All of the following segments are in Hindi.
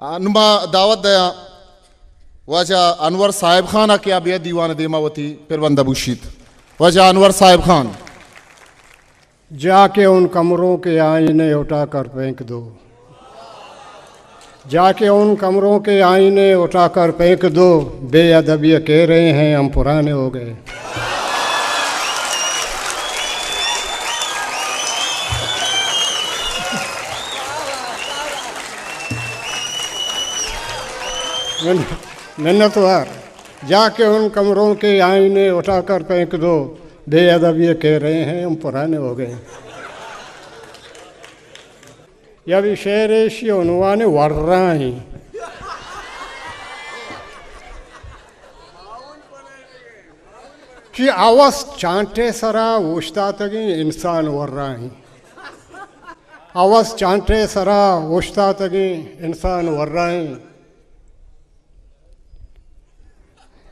नुमा दावत दया वजह अनवर साहिब खान आ क्या बिया दीवान देमावती पिरवंदा बुशीत वजह अनवर साहिब खान। जाके उन कमरों के आईने उठा कर फेंक दो, जाके उन कमरों के आईने उठा कर फेंक दो, बेअदब ये कह रहे हैं हम पुराने हो गए। मिन्नतवार, जाके उन कमरों के आईने उठा कर फेंक दो, बेअदब ये कह रहे हैं हम पुराने हो गए। या भी शेरेशी उन्वाने वर्राई कि आवाज चांटे सरा उश्ता तगी इंसान वर्राई, आवाज चांटे सरा उश्ता तगी इंसान वर्राई।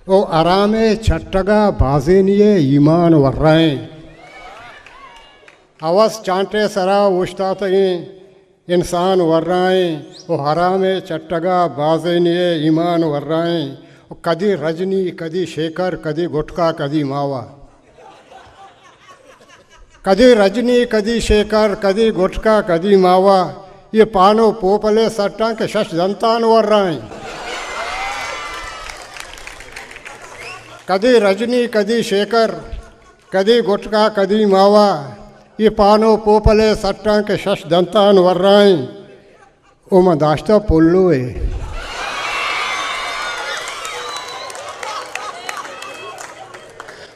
ओ आरामे चट्टगा बाजेनिये ईमान वर्राई, आवाज चांटे सरा उश्ता तगी इंसान वर्राएं, वो हरामे चट्टगा बाजेनिये ईमान वर्राएं। कदी रजनी कदी शेखर कदी गुटका कदी मावा, कदी रजनी कदी शेखर कदी गुटका कदी मावा, ये पानो पोपले सट्टा के शश दंतान वर्राएं। कदी रजनी कदी शेखर कदी गुटका कदी मावा, ये पानो पोपले सट्टा के शश दंतान वर्राएं। उमा दाश्ता पुल्लुए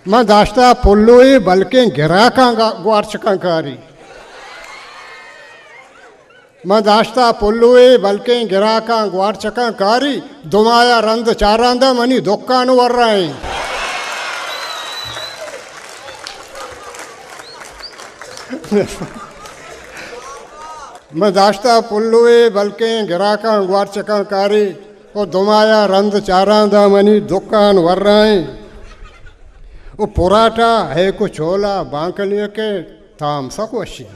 मैं दाश्ता पुल्लुए बल्कि गिरा का ग्वारचका कारी, मैं दाश्ता पुल्लुए बल्कि गिरा का ग्वारचका कारी, दुमाया रंद चारांदा मनी दुक्कान वर्राएं। मैं दाश्ता पुल्लुए बल्कि गिराका ग्वारचका कारी, वो दुमाया रंद चारांदा मनी दुकान वर्राएं। वो पुराटा है को छोला बांकलिए के ताम सकवशी,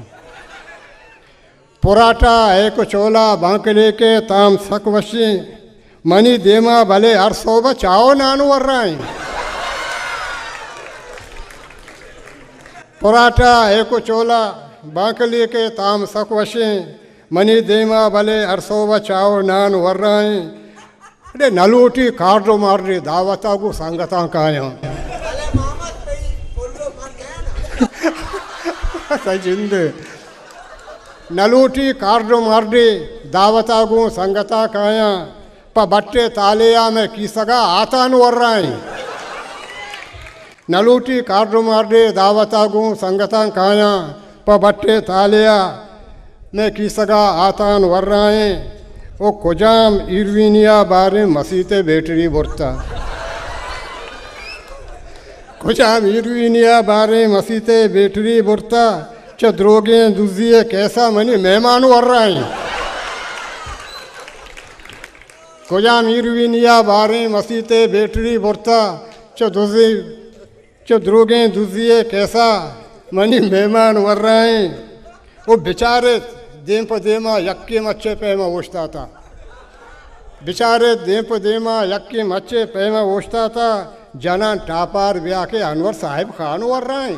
पुराटा है को छोला बांकलिए के ताम सकवशी, मनी देमा भले हर सोबा चाओ नानु वर्राएं। पुराटा एको चोला बांकली के ताम सकवशे, मनी देमा भले अरसोवा चाओ नान वर्राएं। अरे नलूटी कार्डो मारने दावता को संगता काया जिंद नलूटी कार्डो मारने दावता को संगता काया, प बट्टे तालिया में की सगा आतान वर्राएं। नलूटी कार्डो मारने दावता गु संगता काया, प बट्टे तालिया में की सगा आतान वर्राएं। ओ कुजाम इरविनिया बारे मसीते बेटरी बुरता, कुजाम इरविनिया बारे मसीते बेटरी बुरता, चद्रोगे दुजिए कैसा मनी मेहमान वर्राएं। कुजाम इरविनिया बारे मसीते बेटरी बुरता, चद्रोगे दुजिए कैसा मनी मेहमान वर्राएं। वो बेचारे देम प देमा यक्के मच्छे पैमा ओछता था, बेचारे देम प देमा यक्के मच्छे पैमा ओछता था। जना टापार ब्याह के अनवर साहिब खान वर्राएं।